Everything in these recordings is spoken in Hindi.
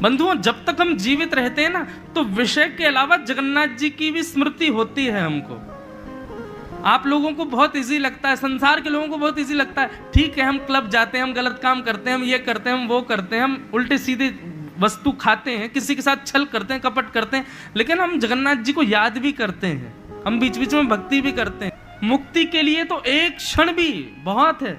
बंधुओं, जब तक हम जीवित रहते हैं ना, तो विषय के अलावा जगन्नाथ जी की भी स्मृति होती है हमको। आप लोगों को बहुत इजी लगता है, संसार के लोगों को बहुत इजी लगता है, ठीक है हम क्लब जाते हैं, हम गलत काम करते हैं, हम ये करते हैं, हम वो करते हैं, हम उल्टे सीधे वस्तु खाते हैं, किसी के साथ छल करते हैं, कपट करते हैं, लेकिन हम जगन्नाथ जी को याद भी करते हैं, हम बीच बीच में भक्ति भी करते हैं। मुक्ति के लिए तो एक क्षण भी बहुत है।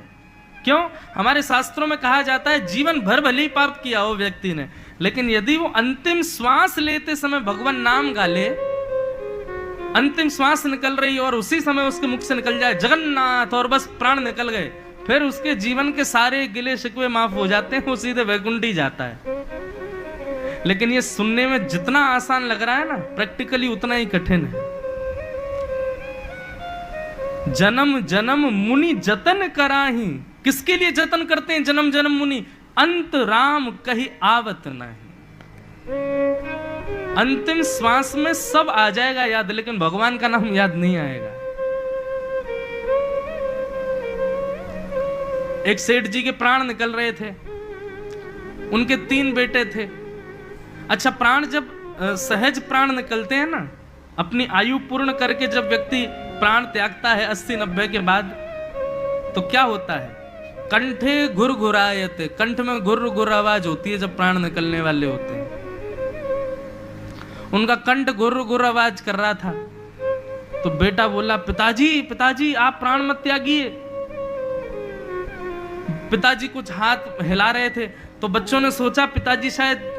क्यों? हमारे शास्त्रों में कहा जाता है जीवन भर भले ही पाप किया हो व्यक्ति ने, लेकिन यदि वो अंतिम श्वास लेते समय भगवान नाम गा ले, अंतिम श्वास निकल रही और उसी समय उसके मुख से निकल जाए जगन्नाथ और बस प्राण निकल गए, फिर उसके जीवन के सारे गिले शिकवे माफ हो जाते हैं, वो सीधे वैकुंठ ही जाता है। लेकिन ये सुनने में जितना आसान लग रहा है ना, प्रैक्टिकली उतना ही कठिन है। जन्म जन्म मुनि जतन कराही, किसके लिए जतन करते हैं जन्म जन्म मुनि? अंत राम कहीं आवत नहीं। अंतिम श्वास में सब आ जाएगा याद, लेकिन भगवान का नाम याद नहीं आएगा। एक सेठ जी के प्राण निकल रहे थे, उनके 3 बेटे थे। अच्छा, प्राण जब सहज प्राण निकलते हैं ना, अपनी आयु पूर्ण करके जब व्यक्ति प्राण त्यागता है 80-90 के बाद, तो क्या होता है? कंठे घुरघुरायते, कंठ में घुर घुर आवाज होती है जब प्राण निकलने वाले होते हैं। उनका कंठ घुर घुर आवाज कर रहा था, तो बेटा बोला, पिताजी पिताजी आप प्राण मत त्यागिए। पिताजी कुछ हाथ हिला रहे थे, तो बच्चों ने सोचा पिताजी शायद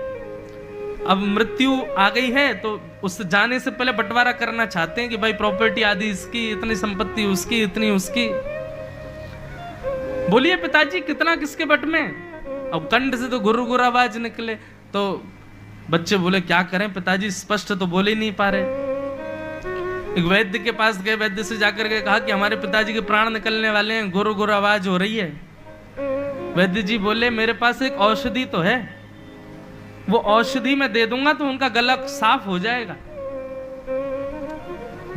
अब मृत्यु आ गई है, तो उस जाने से पहले बंटवारा करना चाहते हैं कि भाई प्रॉपर्टी आदि इसकी, इतनी संपत्ति उसकी, इतनी उसकी। बोलिए पिताजी कितना किसके बट में? अब कंठ से तो गुर गुर आवाज निकले, तो बच्चे बोले क्या करें पिताजी, स्पष्ट तो बोल ही नहीं पा रहे। एक वैद्य के पास गए, वैद्य से जाकर के कहा कि हमारे पिताजी के प्राण निकलने वाले हैं, गुर गुर आवाज हो रही है। वैद्य जी बोले मेरे पास एक औषधि तो है, वो औषधि मैं दे दूंगा तो उनका गला साफ हो जाएगा।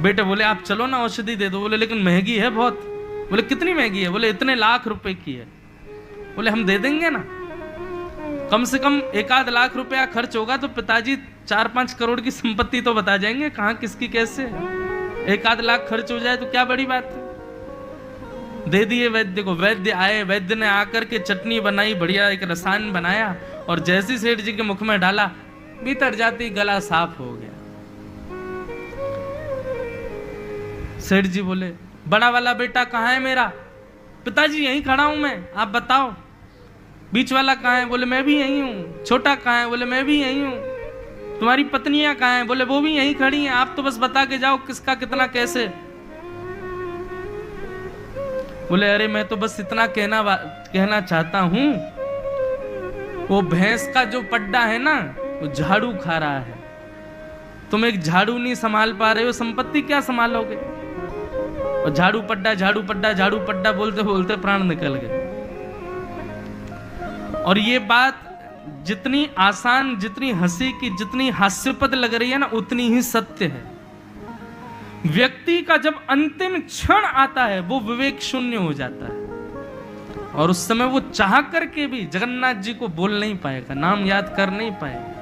बेटे बोले आप चलो ना औषधि दे दो। बोले लेकिन महंगी है बहुत। बोले कितनी महंगी है? बोले इतने लाख रुपए की है। बोले हम दे देंगे ना, कम से कम 1-8 लाख रुपया खर्च होगा तो पिताजी 4-5 करोड़ की संपत्ति तो बता जाएंगे, कहां किसकी कैसे। 1-8 लाख खर्च हो जाए तो क्या बड़ी बात है। दे दिए वैद्य को। वैद्य आए, वैद्य ने आकर के चटनी बनाई, बढ़िया एक रसायन बनाया, और जैसी सेठ जी के मुख में डाला, भीतर जाती गला साफ हो गया। सेठ जी बोले बड़ा वाला बेटा कहाँ है मेरा? पिताजी यहीं खड़ा हूं मैं, आप बताओ। बीच वाला कहाँ है? बोले मैं भी यहीं हूं। छोटा कहाँ है? बोले मैं भी यहीं हूं। तुम्हारी पत्नियां कहाँ हैं? बोले वो भी यहीं खड़ी हैं, आप तो बस बता के जाओ किसका कितना कैसे। बोले अरे मैं तो बस इतना कहना चाहता हूं, वो भैंस का जो पड्डा है ना, वो झाड़ू खा रहा है, तुम एक झाड़ू नहीं संभाल पा रहे हो, संपत्ति क्या संभालोगे। और झाड़ू पड्डा झाड़ू पड्डा झाड़ू पड्डा बोलते बोलते प्राण निकल गए। और ये बात जितनी आसान, जितनी हंसी की, जितनी हास्यपद लग रही है ना, उतनी ही सत्य है। व्यक्ति का जब अंतिम क्षण आता है वो विवेक शून्य हो जाता है, और उस समय वो चाह करके भी जगन्नाथ जी को बोल नहीं पाएगा, नाम याद कर नहीं पाएगा।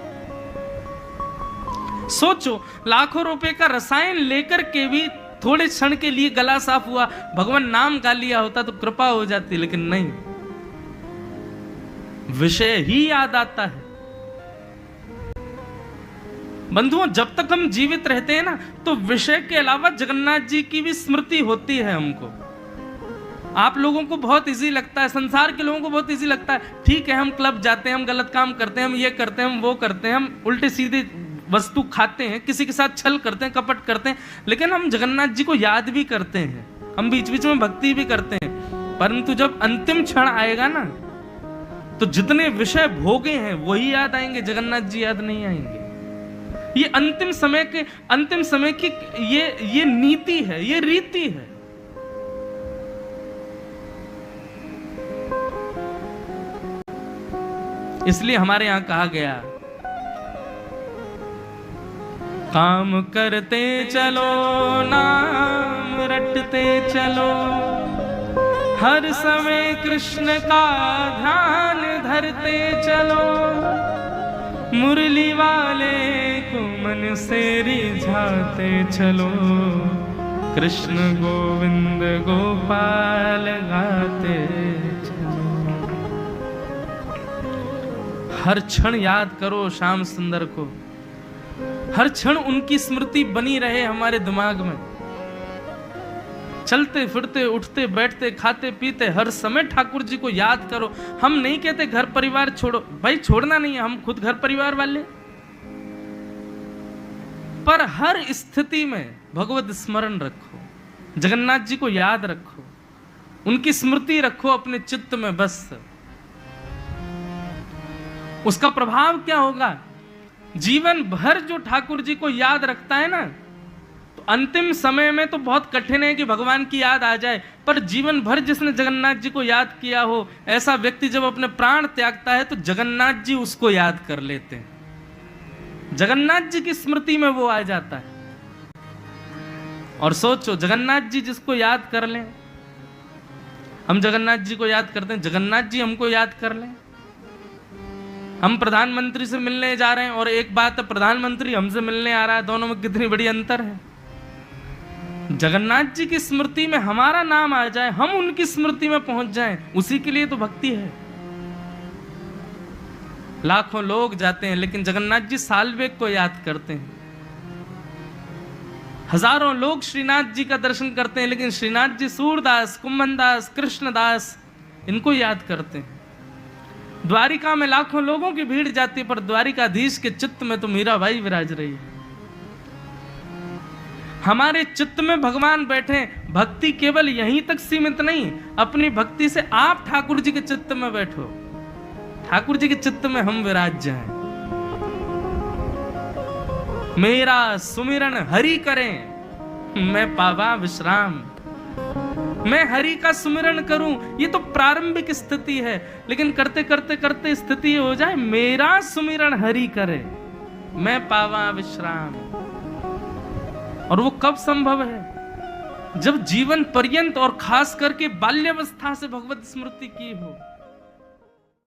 सोचो, लाखों रुपए का रसायन लेकर के भी थोड़े क्षण के लिए गला साफ हुआ, भगवान नाम गा लिया होता तो कृपा हो जाती, लेकिन नहीं, विषय ही याद आता है। बंधुओं, जब तक हम जीवित रहते हैं ना, तो विषय के अलावा जगन्नाथ जी की भी स्मृति होती है हमको। आप लोगों को बहुत इजी लगता है, संसार के लोगों को बहुत इजी लगता है, ठीक है हम क्लब जाते हैं, हम गलत काम करते हैं, हम ये करते हैं, हम वो करते हैं, हम उल्टे सीधे वस्तु खाते हैं, किसी के साथ छल करते हैं, कपट करते हैं, लेकिन हम जगन्नाथ जी को याद भी करते हैं, हम बीच बीच में भक्ति भी करते हैं। परंतु जब अंतिम क्षण आएगा ना, तो जितने विषय भोगे हैं वही याद आएंगे, जगन्नाथ जी याद नहीं आएंगे। ये अंतिम समय की ये नीति है, ये रीति है। इसलिए हमारे यहां कहा गया, काम करते चलो नाम रटते चलो, हर समय कृष्ण का ध्यान धरते चलो, मुरली वाले को मन से रिझाते चलो, कृष्ण गोविंद गोपाल गाते चलो। हर क्षण याद करो श्याम सुंदर को, हर क्षण उनकी स्मृति बनी रहे हमारे दिमाग में। चलते फिरते उठते बैठते खाते पीते हर समय ठाकुर जी को याद करो। हम नहीं कहते घर परिवार छोड़ो, भाई छोड़ना नहीं है, हम खुद घर परिवार वाले, पर हर स्थिति में भगवत स्मरण रखो, जगन्नाथ जी को याद रखो, उनकी स्मृति रखो अपने चित्त में बस। उसका प्रभाव क्या होगा? जीवन भर जो ठाकुर जी को याद रखता है ना, तो अंतिम समय में तो बहुत कठिन है कि भगवान की याद आ जाए, पर जीवन भर जिसने जगन्नाथ जी को याद किया हो, ऐसा व्यक्ति जब अपने प्राण त्यागता है तो जगन्नाथ जी उसको याद कर लेते हैं, जगन्नाथ जी की स्मृति में वो आ जाता है। और सोचो, जगन्नाथ जी जिसको याद कर लें, हम जगन्नाथ जी को याद करते हैं, जगन्नाथ जी हमको याद कर लें। हम प्रधानमंत्री से मिलने जा रहे हैं और एक बात है, प्रधानमंत्री हमसे मिलने आ रहा है, दोनों में कितनी बड़ी अंतर है। जगन्नाथ जी की स्मृति में हमारा नाम आ जाए, हम उनकी स्मृति में पहुंच जाएं, उसी के लिए तो भक्ति है। लाखों लोग जाते हैं लेकिन जगन्नाथ जी साल्वेग को याद करते हैं। हजारों लोग श्रीनाथ जी का दर्शन करते हैं लेकिन श्रीनाथ जी सूरदास, कुंभनदास, कृष्णदास इनको याद करते हैं। द्वारिका में लाखों लोगों की भीड़ जाती है पर द्वारिकाधीश के चित्त में तो मीराबाई विराज रही है। हमारे चित्त में भगवान बैठे। भक्ति केवल यहीं तक सीमित नहीं, अपनी भक्ति से आप ठाकुर जी के चित्त में बैठो, ठाकुर जी के चित्त में हम विराज जाएं। मेरा सुमिरन हरि करें मैं पावा विश्राम, मैं हरि का सुमिरन करूं, ये तो प्रारंभिक स्थिति है, लेकिन करते करते करते स्थिति हो जाए मेरा सुमिरन हरि करे मैं पावा विश्राम। और वो कब संभव है? जब जीवन पर्यंत और खास करके बाल्यावस्था से भगवत स्मृति की हो।